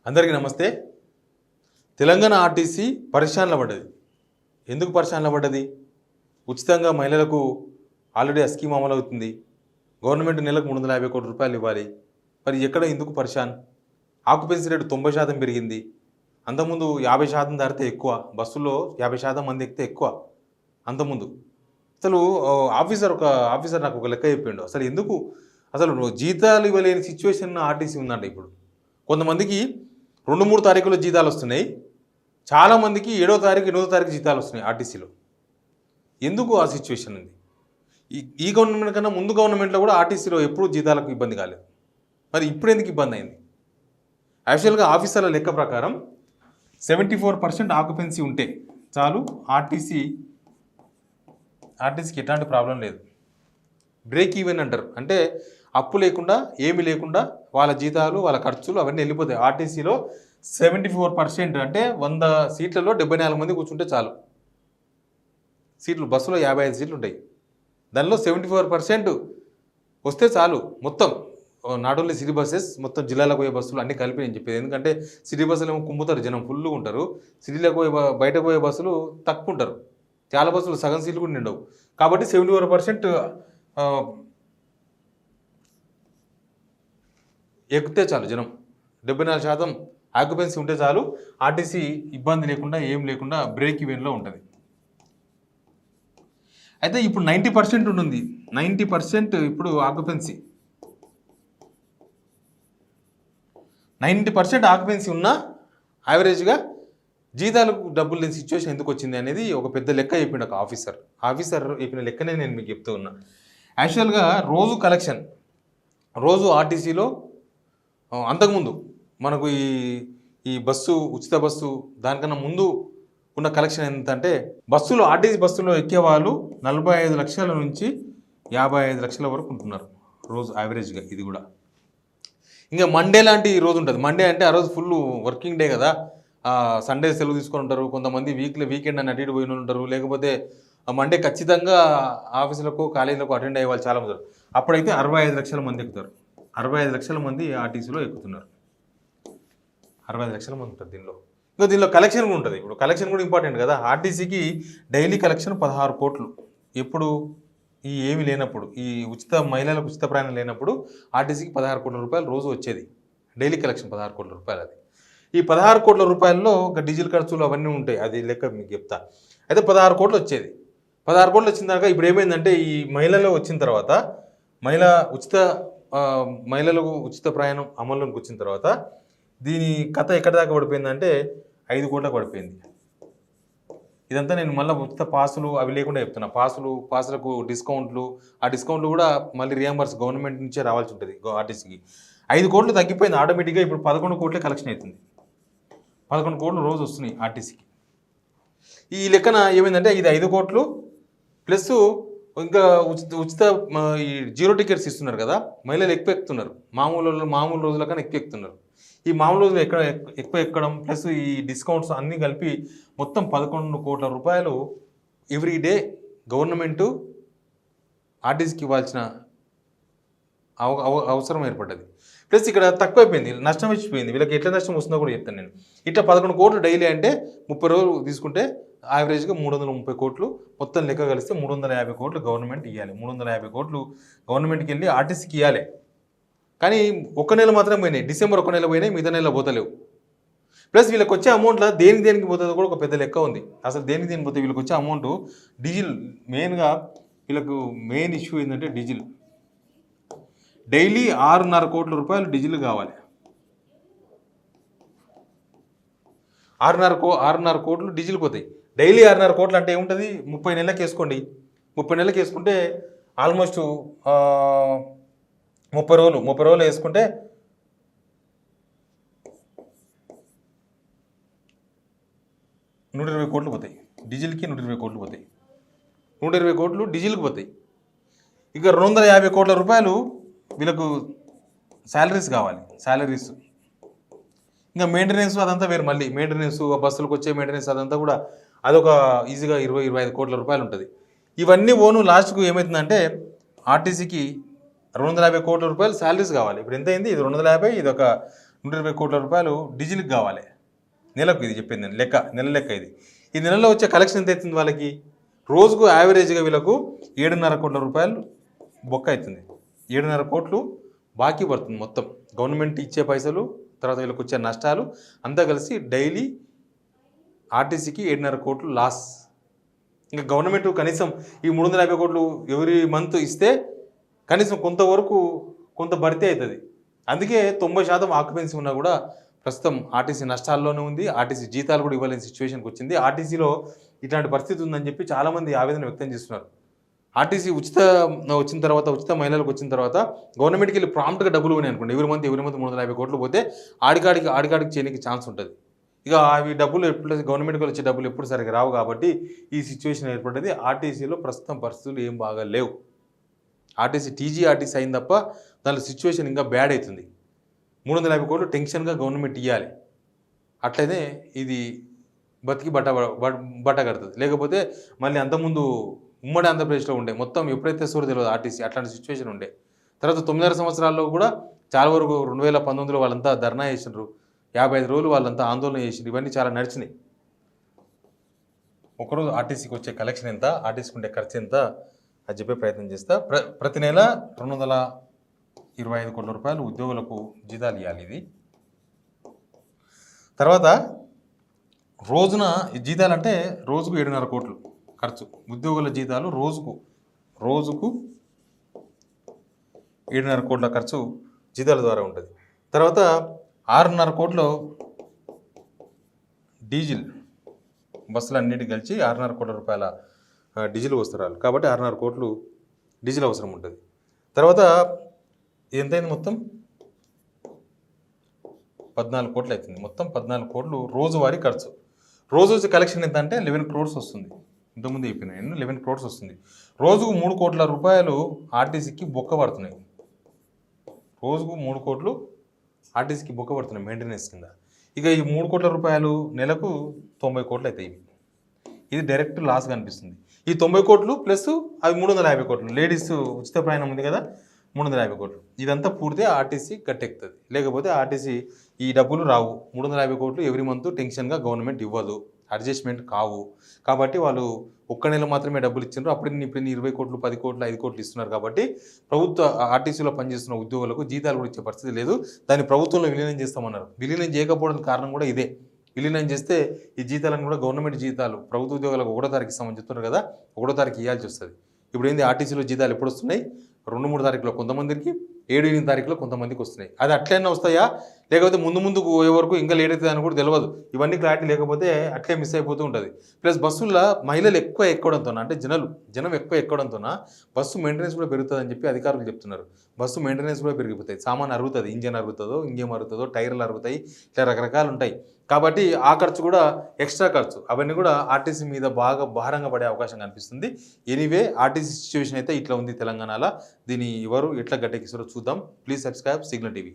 అందరికీ నమస్తే. తెలంగాణ ఆర్టీసీ పరిశ్రమలో పడ్డది. ఎందుకు పరిశ్రమలో పడ్డది? ఉచితంగా మహిళలకు ఆల్రెడీ ఆ స్కీమ్ అమలు అవుతుంది. గవర్నమెంట్ నెలకు 350 కోట్ల రూపాయలు ఇవ్వాలి. మరి ఎక్కడ ఎందుకు పరిశ్రమ? ఆక్యుపెన్సీ రేటు 90% పెరిగింది. అంతకుముందు 50% దాటితే ఎక్కువ, బస్సుల్లో 50% మంది ఎక్కితే ఎక్కువ. అంతకుముందు అసలు ఆఫీసర్ నాకు ఒక లెక్క చెప్పిండు. అసలు జీతాలు ఇవ్వలేని సిచ్యువేషన్ ఆర్టీసీ ఉందంట. ఇప్పుడు కొంతమందికి 2-3 తారీఖులో జీతాలు వస్తున్నాయి. చాలామందికి 7వ తారీఖు 8వ తారీఖు జీతాలు వస్తున్నాయి ఆర్టీసీలో. ఎందుకు ఆ సిచ్యువేషన్ ఉంది? ఈ గవర్నమెంట్ కన్నా ముందు గవర్నమెంట్లో కూడా ఆర్టీసీలో ఎప్పుడూ జీతాలకు ఇబ్బంది కాలేదు. మరి ఇప్పుడు ఎందుకు ఇబ్బంది అయింది? యాక్చువల్గా ఆఫీసర్ల లెక్క ప్రకారం 74% ఆక్యుపెన్సీ ఉంటే చాలు, ఆర్టీసీకి ఎట్లాంటి ప్రాబ్లం లేదు. బ్రేక్ ఈవెన్ అంటారు. అంటే అప్పు లేకుండా, ఏమి లేకుండా వాళ్ళ జీతాలు, వాళ్ళ ఖర్చులు అవన్నీ వెళ్ళిపోతాయి. ఆర్టీసీలో 74% అంటే 100 సీట్లలో 74 మంది కూర్చుంటే చాలు. సీట్లు బస్సులో 55 సీట్లు ఉంటాయి. దానిలో 74% వస్తే చాలు. మొత్తం నాట్ ఓన్లీ సిటీ బస్సెస్, మొత్తం జిల్లాలకు పోయే బస్సులు అన్నీ కలిపి నేను చెప్పేది. ఎందుకంటే సిటీ బస్సులు ఏమో కుమ్ముతారు, జనం ఫుల్గా ఉంటారు. సిటీలకు పోయే బయటకు పోయే బస్సులు తక్కువ ఉంటారు. చాలా బస్సులు సగం సీట్లు కూడా నిండవు. కాబట్టి 74% ఎక్కితే చాలు జనం. 74% ఆక్యుపెన్సీ ఉంటే చాలు. ఆర్టీసీ ఇబ్బంది లేకుండా, ఏం లేకుండా బ్రేక్ ఈవెన్లో ఉంటుంది. అయితే ఇప్పుడు 90% ఉంటుంది. 90% ఇప్పుడు ఆక్యుపెన్సీ. 90% ఆక్యుపెన్సీ ఉన్నా యావరేజ్గా జీతాలకు డబ్బులు లేని సిచ్యువేషన్ ఎందుకు వచ్చింది అనేది ఒక పెద్ద లెక్క చెప్పిండు ఒక ఆఫీసర్ చెప్పిన లెక్కనే నేను మీకు చెప్తూ ఉన్నా. యాక్చువల్గా రోజు ఆర్టీసీలో అంతకుముందు మనకు ఈ ఉచిత బస్సు దానికన్నా ముందు ఉన్న కలెక్షన్ ఎంతంటే, ఆర్టీసీ బస్సులో ఎక్కే వాళ్ళు 45 లక్షల నుంచి 55 లక్షల వరకు ఉంటున్నారు రోజు యావరేజ్గా. ఇది కూడా ఇంకా మండే లాంటి రోజు ఉంటుంది. మండే అంటే ఆ రోజు ఫుల్ వర్కింగ్ డే కదా, సండే సెలవు తీసుకొని ఉంటారు. కొంతమంది వీకెండ్ అని అటు ఇటు పోయిన ఉంటారు. లేకపోతే మండే ఖచ్చితంగా ఆఫీసులకు, కాలేజీలకు అటెండ్ అయ్యే వాళ్ళు చాలా మంది. అప్పుడైతే 65 లక్షల మంది ఎక్కుతారు. 65 లక్షల మంది ఆర్టీసీలో ఎక్కుతున్నారు. 65 లక్షల మంది ఉంటుంది దీనిలో కలెక్షన్ కూడా ఉంటుంది. ఇప్పుడు కలెక్షన్ కూడా ఇంపార్టెంట్ కదా. ఆర్టీసీకి డైలీ కలెక్షన్ 16 కోట్లు. ఎప్పుడు ఏమి లేనప్పుడు, ఈ మహిళలకు ఉచిత ప్రయాణం లేనప్పుడు ఆర్టీసీకి 16 కోట్ల రూపాయలు రోజు వచ్చేది. డైలీ కలెక్షన్ 16 కోట్ల రూపాయలు. అది ఈ 16 కోట్ల రూపాయల్లో ఒక డీజిల్ ఖర్చులు అవన్నీ ఉంటాయి. అది లెక్క మీకు చెప్తా. అయితే 16 కోట్లు వచ్చేది. 16 కోట్లు వచ్చిన దాకా ఇప్పుడు ఏమైందంటే, ఈ మహిళలు వచ్చిన తర్వాత, మహిళలకు ఉచిత ప్రయాణం అమల్లోకి వచ్చిన తర్వాత దీని కథ ఎక్కడి దాకా పడిపోయిందంటే 5 కోట్లకు పడిపోయింది. ఇదంతా నేను మళ్ళీ ఉచిత పాసులు అవి లేకుండా చెప్తున్నా. పాసులకు డిస్కౌంట్లు, ఆ డిస్కౌంట్లు కూడా మళ్ళీ రియంబర్స్ గవర్నమెంట్ నుంచే రావాల్సి ఉంటుంది ఆర్టీసీకి. 5 కోట్లు తగ్గిపోయింది ఆటోమేటిక్గా. ఇప్పుడు 11 కోట్లే కలెక్షన్ అవుతుంది. 11 కోట్లు రోజు వస్తున్నాయి ఆర్టీసీకి. ఈ లెక్కన ఏమైందంటే, ఇది 5 కోట్లు ప్లస్ ఇంకా ఉచిత ఈ జీరో టికెట్స్ ఇస్తున్నారు కదా, మహిళలు ఎక్కువ ఎక్కుతున్నారు. మామూలు రోజుల కన్నా ఎక్కువ ఎక్కుతున్నారు. ఈ మామూలు రోజులు ఎక్కువ ఎక్కడం ప్లస్ ఈ డిస్కౌంట్స్ అన్నీ కలిపి మొత్తం 11 కోట్ల రూపాయలు ఎవ్రీ డే గవర్నమెంటు ఆర్టీసీకి ఇవ్వాల్సిన అవసరం ఏర్పడ్డది. ప్లస్ ఇక్కడ తక్కువైపోయింది, నష్టం వచ్చిపోయింది. వీళ్ళకి ఎట్లా నష్టం వస్తుందో కూడా చెప్తాను నేను. ఇట్లా 11 కోట్లు డైలీ అంటే 30 రోజులు తీసుకుంటే యావరేజ్గా 330 కోట్లు. మొత్తం లెక్క కలిస్తే 350 కోట్లు గవర్నమెంట్ ఇవ్వాలి. 350 కోట్లు గవర్నమెంట్కి వెళ్ళి ఆర్టీసీకి ఇవ్వాలి. కానీ ఒక నెల మాత్రమే పోయినాయి. డిసెంబర్ ఒక నెల పోయినాయి, మిగతా నెల పోతలేవు. ప్లస్ వీళ్ళకి వచ్చే అమౌంట్లో దేనికి పోతుందో కూడా ఒక పెద్ద లెక్క ఉంది. అసలు దేనికి పోతే వీళ్ళకి వచ్చే అమౌంట్ డీజిల్. మెయిన్గా వీళ్ళకు మెయిన్ ఇష్యూ ఏంటంటే డీజిల్. డైలీ 6.5 కోట్ల రూపాయలు డీజిల్ కావాలి. 6.5 కోట్లు డీజిల్ పోతాయి. డైలీ 6.5 కోట్లు అంటే ఏముంటుంది? 30 నెలలకు వేసుకోండి. 30 నెలలకు వేసుకుంటే ఆల్మోస్ట్ 30 రోజులు వేసుకుంటే 120 కోట్లు పోతాయి. డీజిల్కి 120 కోట్లు పోతాయి. 120 కోట్లు డీజిల్కి పోతాయి. ఇక 250 కోట్ల రూపాయలు వీళ్ళకు శాలరీస్ కావాలి. ఇంకా మెయింటెనెన్స్ అదంతా వేరు. మళ్ళీ మెయింటెనెన్స్, బస్సులకు వచ్చే మెయింటెనెన్స్ అదంతా కూడా అదొక ఈజీగా 20-25 కోట్ల రూపాయలు ఉంటుంది. ఇవన్నీ లాస్ట్కు ఏమవుతుందంటే ఆర్టీసీకి 250 కోట్ల రూపాయలు శాలరీస్ కావాలి. ఇప్పుడు ఎంత అయింది? ఇది 250, ఇది ఒక 120 కోట్ల రూపాయలు డీజిల్కి కావాలి నెలకు. ఇది చెప్పింది నేను లెక్క, నెల లెక్క ఇది. ఈ నెలలో వచ్చే కలెక్షన్ ఎంత అవుతుంది వాళ్ళకి? రోజుకు యావరేజ్గా వీళ్ళకు 7.5 కోట్ల రూపాయలు బొక్క అవుతుంది. 7.5 కోట్లు బాకీ పడుతుంది మొత్తం. గవర్నమెంట్ ఇచ్చే పైసలు, తర్వాత వీళ్ళకి వచ్చే నష్టాలు అంతా కలిసి డైలీ ఆర్టీసీకి 7.5 కోట్లు లాస్. ఇంకా గవర్నమెంట్ కనీసం ఈ 350 కోట్లు ఎవ్రీ మంత్ ఇస్తే కనీసం కొంతవరకు కొంత భర్తీ అవుతుంది. అందుకే 90% ఆక్యుపెన్సీ ఉన్నా కూడా ప్రస్తుతం ఆర్టీసీ నష్టాల్లోనే ఉంది. ఆర్టీసీ జీతాలు కూడా ఇవ్వలేని సిచ్యువేషన్కి వచ్చింది. ఆర్టీసీలో ఇట్లాంటి పరిస్థితి ఉందని చెప్పి చాలామంది ఆవేదన వ్యక్తం చేస్తున్నారు. ఆర్టీసీ ఉచిత మహిళలకు వచ్చిన తర్వాత గవర్నమెంట్కి వెళ్ళి ప్రాంప్ట్గా డబ్బులు ఉన్నాయి అనుకోండి, ఎవరి మంత్ 350 కోట్లు పోతే ఆడికాడికి చేయడానికి ఛాన్స్ ఉంటుంది. ఇక అవి డబ్బులు ఎప్పుడు గవర్నమెంట్కి వచ్చే డబ్బులు ఎప్పుడు సరిగ్గా రావు కాబట్టి ఈ సిచ్యువేషన్ ఏర్పడ్డది. ఆర్టీసీలో ప్రస్తుతం పరిస్థితులు ఏం బాగా లేవు. ఆర్టీసీ అయింది తప్ప దానిలో సిచ్యువేషన్ ఇంకా బ్యాడ్ అవుతుంది. 350 కోట్లు టెన్షన్గా గవర్నమెంట్ ఇవ్వాలి. అట్లయితే ఇది బతికి బట్ట కడుతుంది. లేకపోతే మళ్ళీ అంతకుముందు ఉమ్మడి ఆంధ్రప్రదేశ్లో ఉండే మొత్తం ఎప్పుడైతే సూరు తెలియదు ఆర్టీసీ, అట్లాంటి సిచ్యువేషన్ ఉండే. తర్వాత 9.5 సంవత్సరాల్లో కూడా చాలా వరకు 2019లో వాళ్ళంతా ధర్నా చేసినారు. 55 రోజులు వాళ్ళంతా ఆందోళన చేసినారు. ఇవన్నీ చాలా నడిచినాయి. ఒకరోజు ఆర్టీసీకి వచ్చే కలెక్షన్ ఎంత, ఆర్టీసీకి ఉండే ఖర్చు ఎంత అది చెప్పే ప్రయత్నం చేస్తా. ప్రతి నెల 225 కోట్ల రూపాయలు ఉద్యోగులకు జీతాలు ఇవ్వాలి. ఇది తర్వాత రోజున జీతాలు అంటే రోజుకు 7.5 కోట్లు ఖర్చు. ఉద్యోగుల జీతాలు రోజుకు 7.5 కోట్ల ఖర్చు జీతాల ద్వారా ఉంటుంది. తర్వాత 6.5 కోట్లు డీజిల్, బస్సులు అన్నిటికి కలిసి 6.5 కోట్ల రూపాయల డీజిల్ వస్తురాలు కాబట్టి 6.5 కోట్లు డీజిల్ అవసరం ఉంటుంది. తర్వాత ఎంతైంది మొత్తం 14 కోట్లు అవుతుంది. మొత్తం 14 కోట్లు రోజువారీ ఖర్చు. రోజు వచ్చే కలెక్షన్ ఎంత అంటే 11 crores వస్తుంది. ఇంతకుముందు అయిపోయినాయి 11 crores వస్తుంది. రోజుకు 3 కోట్ల రూపాయలు ఆర్టీసీకి బొక్క పడుతున్నాయి. రోజుకు 3 కోట్లు ఆర్టీసీకి బొక్క పడుతున్నాయి మెయింటెనెన్స్ కింద. ఇక ఈ 3 కోట్ల రూపాయలు నెలకు 90 కోట్లు అవుతాయి. ఇది డైరెక్ట్ లాస్ కనిపిస్తుంది. ఈ 90 కోట్లు ప్లస్ అవి 350 కోట్లు. లేడీస్ ఉచిత ప్రయాణం ఉంది కదా, 350 కోట్లు. ఇదంతా పూర్తిగా ఆర్టీసీ కట్టెక్కుతుంది. లేకపోతే ఆర్టీసీ ఈ డబ్బులు రావు. 350 కోట్లు ఎవ్రీ మంత్ టెన్షన్గా గవర్నమెంట్ ఇవ్వదు, అడ్జస్ట్మెంట్ కావు. కాబట్టి వాళ్ళు ఒక్క నెల మాత్రమే డబ్బులు ఇచ్చినారు. ఇప్పుడు 20 కోట్లు, 10 కోట్లు, 5 కోట్లు ఇస్తున్నారు. కాబట్టి ప్రభుత్వ ఆర్టీసీలో పనిచేస్తున్న ఉద్యోగులకు జీతాలు కూడా ఇచ్చే పరిస్థితి లేదు. దాన్ని ప్రభుత్వంలో విలీనం చేస్తామన్నారు. విలీనం చేయకపోవడానికి కారణం కూడా ఇదే. విలీనం చేస్తే ఈ జీతాలను కూడా గవర్నమెంట్ జీతాలు ప్రభుత్వ ఉద్యోగులకు 1వ తారీఖు ఇస్తామని చెప్తున్నారు కదా, 1వ తారీఖు ఇవ్వాల్సి వస్తుంది. ఇప్పుడు ఏంది ఆర్టీసీలో జీతాలు ఎప్పుడు వస్తున్నాయి? 2-3 తారీఖులో కొంతమందికి, 7-8 తారీఖులో కొంతమందికి వస్తున్నాయి. అది అట్లయినా వస్తాయా లేకపోతే ముందుకు పోయే వరకు ఇంకా లేట్ అవుతుంది అని కూడా తెలియదు. ఇవన్నీ క్లారిటీ లేకపోతే అట్లే మిస్ అయిపోతూ ఉంటుంది. ప్లస్ బస్సుల్లో మహిళలు ఎక్కువ ఎక్కడంతో, అంటే జనం ఎక్కువ ఎక్కడంతో బస్సు మెయింటెనెన్స్ కూడా పెరుగుతుందని చెప్పి అధికారులు చెప్తున్నారు. బస్సు మెయింటెనెన్స్ కూడా పెరిగిపోతాయి. సామాన్ అరుగుతుంది, ఇంజన్ అరుగుతుందో, ఇంకేం అరుగుతుందో, టైర్లు అరుగుతాయి, ఇట్లా రకరకాలు ఉంటాయి. కాబట్టి ఆ ఖర్చు కూడా ఎక్స్ట్రా ఖర్చు, అవన్నీ కూడా ఆర్టీసీ మీద బాగా భారంగా పడే అవకాశం కనిపిస్తుంది. ఎనీవే ఆర్టీసీ సిచ్యువేషన్ అయితే ఇట్లా ఉంది తెలంగాణలో. దీన్ని ఎవరు ఎట్లా గట్టెక్కిస్తారో చూద్దాం. Please subscribe signal TV.